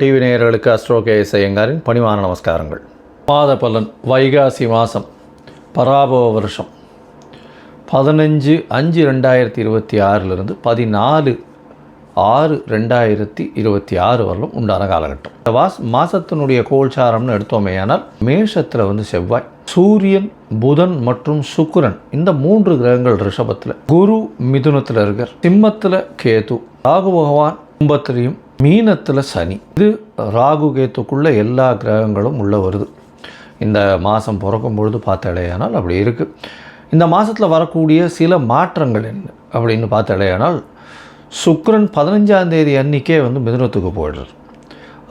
TV நேயர்களுக்கு astro KS ஐயங்காரின் பணிவான நமஸ்காரங்கள். மாத பலன் வைகாசி மாதம் பராபவ வருஷம் 15/5/2026 14/6/2026 வரலும் உண்டான காலகட்டம். இந்த மாதத்தினுடைய கோல்சாரம்னு எடுத்தோமேயானால் மேஷத்தில் செவ்வாய், சூரியன், புதன் மற்றும் சுக்கிரன் இந்த 3 கிரகங்கள் ரிஷபத்தில், குரு மிதுனத்தில் இருக்கார், சிம்மத்தில் கேது, ராகு பகவான் கும்பத்திலையும், மீனத்தில் சனி. இது ராகு கேத்துக்குள்ளே எல்லா கிரகங்களும் உள்ளே வருது. இந்த மாதம் பிறக்கும் பொழுது பார்த்தாலேயானால் அப்படி இருக்குது. இந்த மாதத்தில் வரக்கூடிய சில மாற்றங்கள் என்ன அப்படின்னு பார்த்தாலேயானால், சுக்கிரன் 15ஆம் தேதி அன்றைக்கே மிதுனத்துக்கு போயிடுறார்.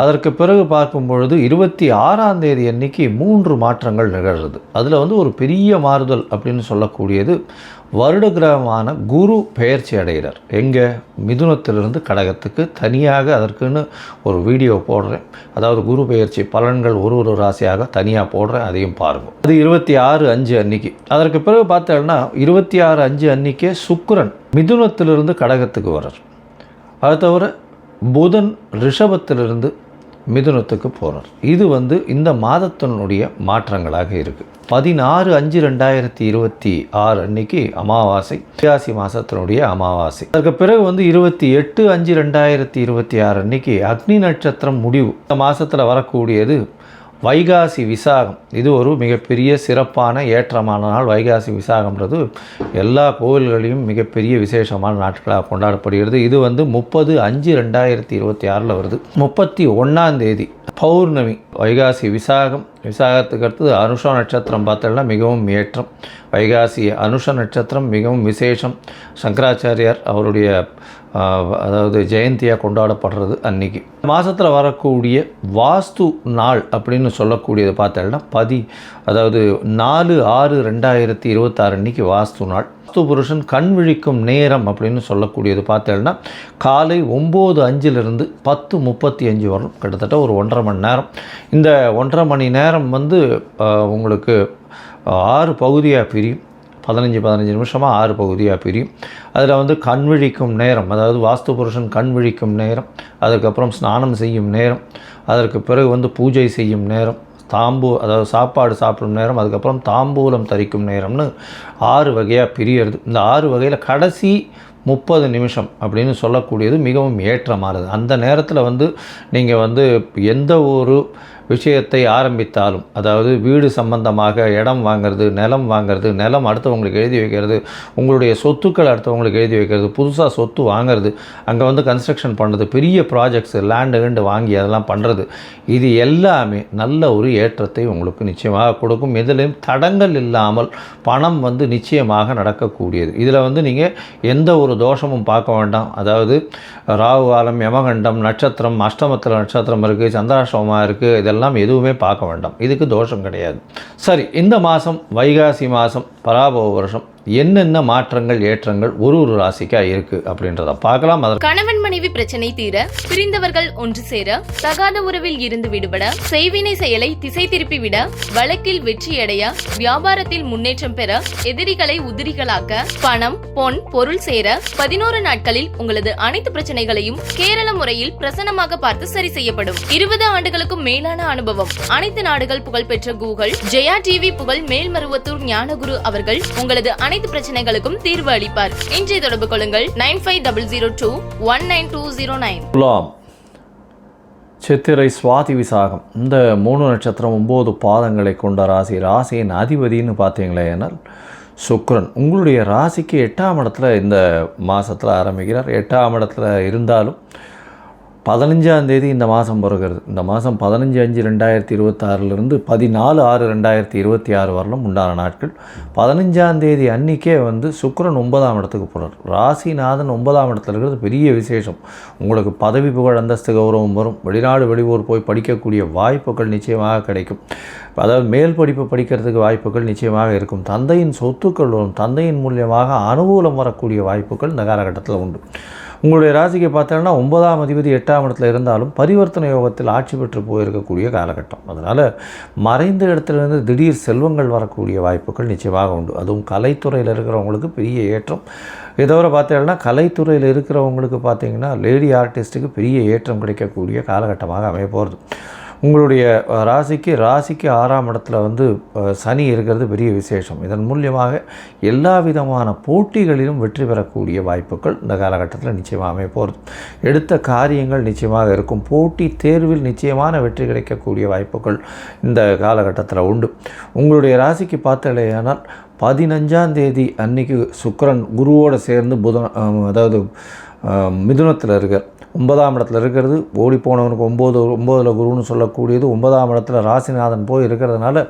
அதற்கு பிறகு பார்க்கும் பொழுது 26ஆம் தேதி அன்றைக்கி 3 மாற்றங்கள் நிகழ்கிறது. அதில் ஒரு பெரிய மாறுதல் அப்படின்னு சொல்லக்கூடியது வருட கிரகமான குரு பெயர்ச்சி அடைகிறார். எங்கே? மிதுனத்திலிருந்து கடகத்துக்கு. தனியாக அதற்குன்னு ஒரு வீடியோ போடுறேன். அதாவது குரு பெயர்ச்சி பலன்கள் ஒரு ராசியாக தனியாக போடுறேன், அதையும் பாருங்கள். அது 26/5 அன்னைக்கு. அதற்கு பிறகு பார்த்தோம்னா 26/5 அன்றைக்கே சுக்கிரன் மிதுனத்திலிருந்து கடகத்துக்கு வர்றார். அது தவிர புதன் ரிஷபத்திலிருந்து மிதுனத்துக்கு போகிறார். இது இந்த மாதத்தினுடைய மாற்றங்களாக இருக்குது. 16/5/2026 அன்னைக்கு அமாவாசை, வைகாசி மாதத்தினுடைய அமாவாசை. அதற்கு பிறகு 28/5/2026 அன்னைக்கு அக்னி நட்சத்திரம் முடிவு. இந்த மாதத்தில் வரக்கூடியது வைகாசி விசாகம். இது ஒரு மிகப்பெரிய சிறப்பான ஏற்றமான நாள். வைகாசி விசாகம்ன்றது எல்லா கோவில்களையும் மிகப்பெரிய விசேஷமான நாட்களாக கொண்டாடப்படுகிறது. இது 30/5/2026 வருது. 31ஆம் தேதி பௌர்ணமி. வைகாசி விசாகம். விசாகத்துக்கு அடுத்தது அனுஷ நட்சத்திரம் பார்த்தோம்னா மிகவும் ஏற்றம். வைகாசி அனுஷ நட்சத்திரம் மிகவும் விசேஷம். சங்கராச்சாரியார் அவருடைய அதாவது ஜெயந்தியாக கொண்டாடப்படுறது அன்றைக்கி. மாதத்தில் வரக்கூடிய வாஸ்து நாள் அப்படின்னு சொல்லக்கூடியது பார்த்தோம்னா அதாவது 4/6/2026 அன்றைக்கி வாஸ்து நாள். வாஸ்து புருஷன் கண் விழிக்கும் நேரம் அப்படின்னு சொல்லக்கூடியது பார்த்தோம்னா காலை 9:05 10:35 வரணும். கிட்டத்தட்ட ஒரு 1.5 மணி நேரம். இந்த 1.5 மணி நேரம் உங்களுக்கு 6 பகுதியாக பிரியும். 15 நிமிஷமாக 6 பகுதியாக பிரியும். அதில் கண் விழிக்கும் நேரம், அதாவது வாஸ்து புருஷன் கண் விழிக்கும் நேரம், அதுக்கப்புறம் ஸ்நானம் செய்யும் நேரம், அதற்கு பிறகு பூஜை செய்யும் நேரம், அதாவது சாப்பாடு சாப்பிடும் நேரம், அதுக்கப்புறம் தாம்பூலம் தரிக்கும் நேரம்னு 6 வகையாக பிரியறது. இந்த 6 வகையில் கடைசி 30 நிமிஷம் அப்படின்னு சொல்லக்கூடியது மிகவும் ஏற்றமானது. அந்த நேரத்தில் நீங்கள் எந்த ஒரு விஷயத்தை ஆரம்பித்தாலும், அதாவது வீடு சம்பந்தமாக இடம் வாங்கிறது, நிலம் வாங்கிறது, நிலம் அடுத்தவங்களுக்கு எழுதி வைக்கிறது, உங்களுடைய சொத்துக்கள் அடுத்தவங்களுக்கு எழுதி வைக்கிறது, புதுசாக சொத்து வாங்கிறது, அங்கே கன்ஸ்ட்ரக்ஷன் பண்ணுறது, பெரிய ப்ராஜெக்ட்ஸு லேண்டு வாங்கி அதெல்லாம் பண்ணுறது, இது எல்லாமே நல்ல ஒரு ஏற்றத்தை உங்களுக்கு நிச்சயமாக கொடுக்கும். எதிலையும் தடங்கள் இல்லாமல் பணம் நிச்சயமாக நடக்கக்கூடியது. இதில் நீங்கள் எந்த ஒரு தோஷமும் பார்க்க வேண்டாம். அதாவது ராகு காலம், யமகண்டம், நட்சத்திரம், அஷ்டமத்தில் நட்சத்திரம் இருக்குது, சந்திராஷ்டமமாக இருக்குது, இதெல்லாம் எதுவுமே பார்க்க வேண்டாம். இதுக்கு தோஷம் கிடையாது. சரி, இந்த மாதம் வைகாசி மாதம் பராபவ வருஷம் என்னென்ன மாற்றங்கள் ஏற்றங்கள் ஒரு ராசிக்காக இருக்கு அப்படின்றத பார்க்கலாம். கணவன் மனைவி பிரச்சனை தீர, பிரிந்தவர்கள் ஒன்று சேர, தகாத உறவில் இருந்து விடுபட, செய்வினை செயலை திசை திருப்பி விட, வழக்கில் வெற்றியடைய, வியாபாரத்தில் முன்னேற்றம் பெற, எதிரிகளை உதிரிகளாக்க, பணம் பொன் பொருள் சேர 11 நாட்களில் உங்களது அனைத்து பிரச்சனைகளையும் கேரள முறையில் பிரசன்னமாக பார்த்து சரி செய்யப்படும். 20 ஆண்டுகளுக்கும் மேலான அனுபவம், அனைத்து நாடுகள் புகழ்பெற்ற கூகுள் ஜெயா டிவி புகழ் மேல்மருவத்தூர் ஞானகுரு அவர்கள் உங்களது அனைத்து பிரச்சனைகளுக்கும் தீர்வு அளிப்பார். இன்றைய தொடர்பு கொள்ளுங்கள் 9500219209. சித்திரை, சுவாதி, விசாகம் இந்த 3 நட்சத்திரம் 9 பாதங்களை கொண்ட ராசி. ராசியின் அதிபதினு பார்த்தீங்களேனால் சுக்கிரன் உங்களுடைய ராசிக்கு 8ஆம் இடத்துல இந்த மாதத்தில் ஆரம்பிக்கிறார். 8ஆம் இடத்துல இருந்தாலும் 15ஆம் தேதி இந்த மாதம் பிறகுறது. இந்த மாதம் 15/5/2026 14/6/2026 வரலும் உண்டான நாட்கள். 15ஆம் தேதி அன்றைக்கே சுக்கிரன் 9ஆம் இடத்துக்கு போகிறார். ராசிநாதன் 9ஆம் இடத்துல இருக்கிறது பெரிய விசேஷம். உங்களுக்கு பதவி புகழ் அந்தஸ்து கௌரவம் வரும். வெளிநாடு வெளியூர் போய் படிக்கக்கூடிய வாய்ப்புகள் நிச்சயமாக கிடைக்கும். அதாவது மேல் படிப்பு படிக்கிறதுக்கு வாய்ப்புகள் நிச்சயமாக இருக்கும். தந்தையின் சொத்துக்கள் வரும். தந்தையின் மூலியமாக அனுகூலம் வரக்கூடிய வாய்ப்புகள் இந்த காலகட்டத்தில் உண்டு. உங்களுடைய ராசிக்கு பார்த்தோன்னா 9ஆம் அதிபதி 8ஆம் இடத்துல இருந்தாலும் பரிவர்த்தனை யோகத்தில் ஆட்சி பெற்று போயிருக்கக்கூடிய காலகட்டம். அதனால் மறைந்த இடத்துலேருந்து திடீர் செல்வங்கள் வரக்கூடிய வாய்ப்புகள் நிச்சயமாக உண்டு. அதுவும் கலைத்துறையில் இருக்கிறவங்களுக்கு பெரிய ஏற்றம். இதை தவிர பார்த்தீங்கன்னா கலைத்துறையில் இருக்கிறவங்களுக்கு பார்த்திங்கன்னா லேடி ஆர்டிஸ்ட்டுக்கு பெரிய ஏற்றம் கிடைக்கக்கூடிய காலகட்டமாக அமைய போகிறது. உங்களுடைய ராசிக்கு 6ஆம் இடத்துல சனி இருக்கிறது பெரிய விசேஷம். இதன் மூலியமாக எல்லா விதமான போட்டிகளிலும் வெற்றி பெறக்கூடிய வாய்ப்புகள் இந்த காலகட்டத்தில் நிச்சயமாக அமைய போகிறது. எடுத்த காரியங்கள் நிச்சயமாக இருக்கும். போட்டி தேர்வில் நிச்சயமான வெற்றி கிடைக்கக்கூடிய வாய்ப்புகள் இந்த காலகட்டத்தில் உண்டு. உங்களுடைய ராசிக்கு பார்த்தலையானால் 15ஆம் தேதி அன்னைக்கு சுக்கிரன் குருவோடு சேர்ந்து அதாவது மிதுனத்தில் இருக்கார். 9ஆம் இடத்துல இருக்கிறது. ஓடி போனவனுக்கு 9 குருன்னு சொல்லக்கூடியது 9ஆம் இடத்துல ராசிநாதன் போய் இருக்கிறதுனால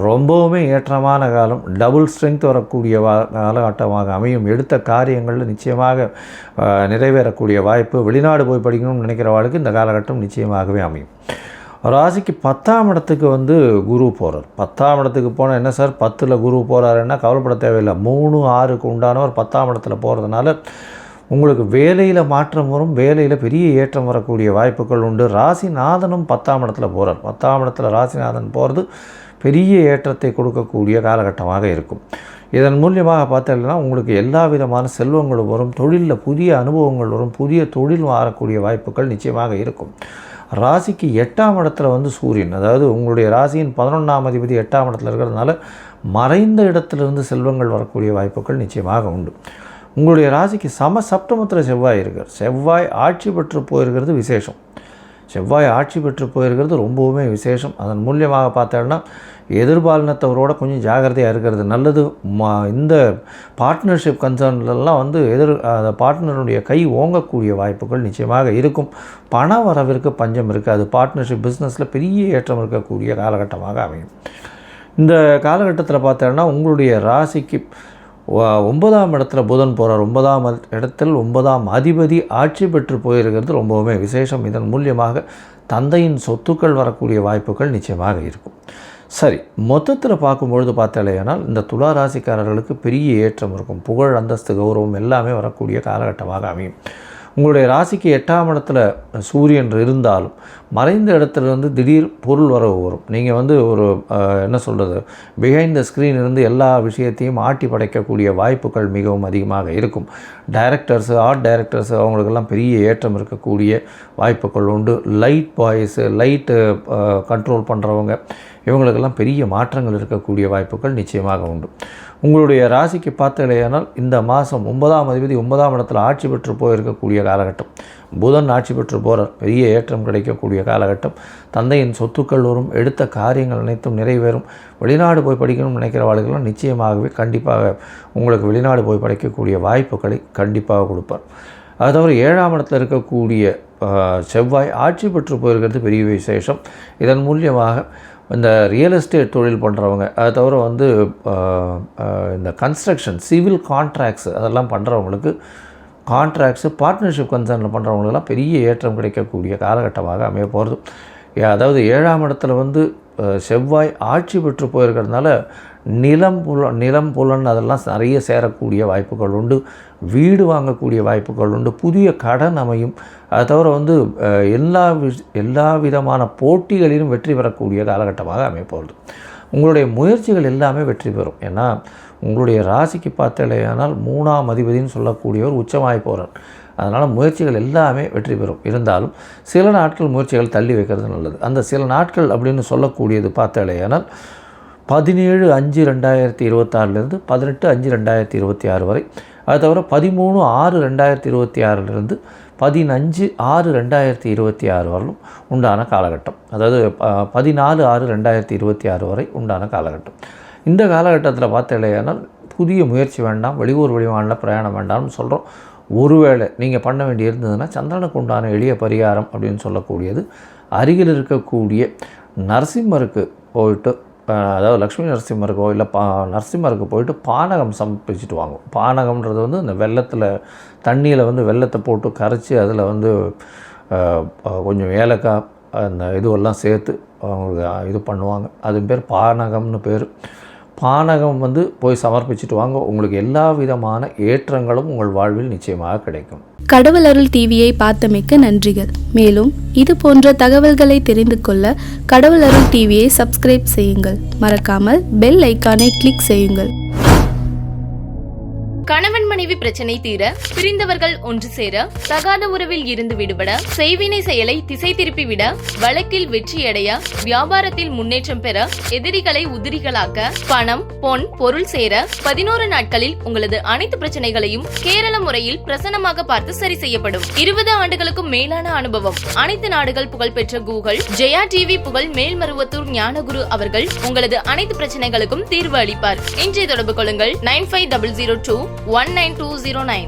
ரொம்பவுமே ஏற்றமான காலம். டபுள் ஸ்ட்ரென்த் வரக்கூடிய காலகட்டமாக அமையும். எடுத்த காரியங்களில் நிச்சயமாக நிறைவேறக்கூடிய வாய்ப்பு. வெளிநாடு போய் படிக்கணும்னு நினைக்கிறவர்களுக்கு இந்த காலகட்டம் நிச்சயமாகவே அமையும். ராசிக்கு 10ஆம் இடத்துக்கு குரு போகிறார். 10ஆம் இடத்துக்கு போனால் என்ன சார் 10ல் குரு போகிறாருன்னா கவலைப்பட தேவையில்லை. 3, 6க்கு உண்டானவர் 10ஆம் இடத்துல போகிறதுனால உங்களுக்கு வேலையில் மாற்றம் வரும். வேலையில் பெரிய ஏற்றம் வரக்கூடிய வாய்ப்புகள் உண்டு. ராசிநாதனும் 10ஆம் இடத்துல போகிறார். 10ஆம் இடத்துல ராசிநாதன் போகிறது பெரிய ஏற்றத்தை கொடுக்கக்கூடிய காலகட்டமாக இருக்கும். இதன் மூலியமாக பார்த்தீங்கன்னா உங்களுக்கு எல்லா விதமான செல்வங்களும் வரும். தொழிலில் புதிய அனுபவங்கள் வரும். புதிய தொழில் மாறக்கூடிய வாய்ப்புகள் நிச்சயமாக இருக்கும். ராசிக்கு 8ஆம் இடத்துல சூரியன், அதாவது உங்களுடைய ராசியின் 11ஆம் அதிபதி 8ஆம் இடத்துல இருக்கிறதுனால மறைந்த இடத்துலேருந்து செல்வங்கள் வரக்கூடிய வாய்ப்புகள் நிச்சயமாக உண்டு. உங்களுடைய ராசிக்கு சப்தமத்தில் செவ்வாய் இருக்கார். செவ்வாய் ஆட்சி பெற்று போயிருக்கிறது விசேஷம். செவ்வாய் ஆட்சி பெற்று போயிருக்கிறது ரொம்பவுமே விசேஷம். அதன் மூலியமாக பார்த்தோன்னா எதிர்பாலினத்தவரோட கொஞ்சம் ஜாகிரதையாக இருக்கிறது நல்லது. இந்த பார்ட்னர்ஷிப் கன்சர்ன்லாம் அந்த பார்ட்னருடைய கை ஓங்கக்கூடிய வாய்ப்புகள் நிச்சயமாக இருக்கும். பண வரவிற்கு பஞ்சம் இருக்காது. பார்ட்னர்ஷிப் பிஸ்னஸில் பெரிய ஏற்றம் இருக்கக்கூடிய காலகட்டமாக அமையும். இந்த காலகட்டத்தில் பார்த்தோன்னா உங்களுடைய ராசிக்கு 9ஆம் இடத்துல புதன் போகிறார். 9ஆம் இடத்தில் 9ஆம் அதிபதி ஆட்சி பெற்று போயிருக்கிறது ரொம்பவுமே விசேஷம். இதன் மூலியமாக தந்தையின் சொத்துக்கள் வரக்கூடிய வாய்ப்புகள் நிச்சயமாக இருக்கும். சரி, மொத்தத்தில் பார்க்கும்பொழுது பார்த்தாலேயானால் இந்த துலா ராசிக்காரர்களுக்கு பெரிய ஏற்றம் இருக்கும். புகழ், அந்தஸ்து, கௌரவம் எல்லாமே வரக்கூடிய காலகட்டமாக அமையும். உங்களுடைய ராசிக்கு 8ஆம் இடத்துல சூரியன் இருந்தாலும் மறைந்த இடத்துலேருந்து திடீர் பொருள் வரவு வரும். நீங்கள் ஒரு என்ன சொல்கிறது, பிஹைண்ட் த ஸ்க்ரீன் இருந்து எல்லா விஷயத்தையும் ஆட்டி படைக்கக்கூடிய வாய்ப்புகள் மிகவும் அதிகமாக இருக்கும். டைரக்டர்ஸு, ஆர்ட் டைரக்டர்ஸு அவங்களுக்கெல்லாம் பெரிய ஏற்றம் இருக்கக்கூடிய வாய்ப்புகள் உண்டு. லைட் பாய்ஸு, லைட்டு கண்ட்ரோல் பண்ணுறவங்க இவங்களுக்கெல்லாம் பெரிய மாற்றங்கள் இருக்கக்கூடிய வாய்ப்புகள் நிச்சயமாக உண்டு. உங்களுடைய ராசிக்கு பார்த்தலையானால் இந்த மாதம் 9ஆம் அதிபதி 9ஆம் இடத்துல ஆட்சி பெற்று போயிருக்கக்கூடிய காலகட்டம். புதன் ஆட்சி பெற்று போகிறார். பெரிய ஏற்றம் கிடைக்கக்கூடிய காலகட்டம். தந்தையின் சொத்துக்கள் வரும். எடுத்த காரியங்கள் அனைத்தும் நிறைவேறும். வெளிநாடு போய் படிக்கணும்னு நினைக்கிறவர்களுக்கெல்லாம் நிச்சயமாகவே கண்டிப்பாக உங்களுக்கு வெளிநாடு போய் படிக்கக்கூடிய வாய்ப்புகளை கண்டிப்பாக கொடுப்பார். அது தவிர 7ஆம் இடத்துல இருக்கக்கூடிய செவ்வாய் ஆட்சி பெற்று போயிருக்கிறது பெரிய விசேஷம். இதன் மூலியமாக இந்த ரியல் எஸ்டேட் தொழில் பண்ணுறவங்க, அது தவிர இந்த கன்ஸ்ட்ரக்ஷன், சிவில் கான்ட்ராக்ட்ஸு அதெல்லாம் பண்ணுறவங்களுக்கு, கான்ட்ராக்ட்ஸு, பார்ட்னர்ஷிப் கன்சர்னில் பண்ணுறவங்களுக்கெல்லாம் பெரிய ஏற்றம் கிடைக்கக்கூடிய காலகட்டமாக அமைய போகிறது. அதாவது 7ஆம் இடத்துல செவ்வாய் ஆட்சி பெற்று போயிருக்கிறதுனால நிலம் புலன் அதெல்லாம் நிறைய சேரக்கூடிய வாய்ப்புகள் உண்டு. வீடு வாங்கக்கூடிய வாய்ப்புகள் உண்டு. புதிய கடன் அமையும். அது தவிர எல்லா விதமான போட்டிகளிலும் வெற்றி பெறக்கூடிய காலகட்டமாக அமையப்போகுது. உங்களுடைய முயற்சிகள் எல்லாமே வெற்றி பெறும். ஏன்னா உங்களுடைய ராசிக்கு பார்த்தலையானால் 3ஆம் அதிபதினு சொல்லக்கூடியவர் உச்சமாகி போகிறார். அதனால் முயற்சிகள் எல்லாமே வெற்றி பெறும். இருந்தாலும் சில நாட்கள் முயற்சிகள் தள்ளி வைக்கிறது நல்லது. அந்த சில நாட்கள் அப்படின்னு சொல்லக்கூடியது பார்த்தலையானால் 17/5/2026 18/5/2026 வரை. அது தவிர 13/6/2026 15/6/2026 வரலும் உண்டான காலகட்டம். அதாவது 14/6/2026 வரை உண்டான காலகட்டம். இந்த காலகட்டத்தில் பார்த்தலையானால் புதிய முயற்சி வேண்டாம், வெளியூர் வெளிமாநில பிரயாணம் வேண்டாம்னு சொல்கிறோம். ஒருவேளை நீங்கள் பண்ண வேண்டி இருந்ததுன்னா சந்திரனுக்கு உண்டான எளிய பரிகாரம் அப்படின்னு சொல்லக்கூடியது அருகில் இருக்கக்கூடிய நரசிம்மருக்கு போயிட்டு, அதாவது லக்ஷ்மி நரசிம்மருக்கோ இல்லை நரசிம்மருக்கு போயிட்டு பானகம் சமர்ப்பிச்சுட்டு வாங்கும். பானகம்ன்றது இந்த வெள்ளத்தில், தண்ணியில் வெள்ளத்தை போட்டு கரைச்சி அதில் கொஞ்சம் ஏலக்காய் அந்த இதுவெல்லாம் சேர்த்து அவங்களுக்கு இது பண்ணுவாங்க. அது பேர் பானகம்னு பேர். பானகம் போய் சமர்ப்பிச்சுட்டு வாங்க. உங்களுக்கு எல்லா விதமான ஏற்றங்களும் உங்கள் வாழ்வில் நிச்சயமாக கிடைக்கும். கடவுள் அருள் டிவியை பார்த்தமைக்க நன்றிகள். மேலும் இது போன்ற தகவல்களை தெரிந்து கொள்ள கடவுள் அருள் டிவியை சப்ஸ்கிரைப் செய்யுங்கள். மறக்காமல் பெல் ஐக்கானை கிளிக் செய்யுங்கள். கணவன் மனைவி பிரச்சனை தீர, பிரிந்தவர்கள் ஒன்று சேர, தகாத உறவில் இருந்து விடுபட, செய்வினை செயலை திசை திருப்பி விட, வழக்கில் வெற்றியடைய, வியாபாரத்தில் முன்னேற்றம் பெற, எதிரிகளை உதிரிகளாக்க, பணம் பொன் பொருள் சேர 11 நாட்களில் உங்களது அனைத்து பிரச்சனைகளையும் கேரள முறையில் பிரசன்னமாக பார்த்து சரி செய்யப்படும். 20 ஆண்டுகளுக்கும் மேலான அனுபவம். அனைத்து நாடுகள் புகழ்பெற்ற கூகுள் ஜெயா டிவி புகழ் மேல்மருவத்தூர் ஞானகுரு அவர்கள் உங்களது அனைத்து பிரச்சனைகளுக்கும் தீர்வு அளிப்பார். இன்றைய தொடர்பு கொள்ளுங்கள் 9500219209.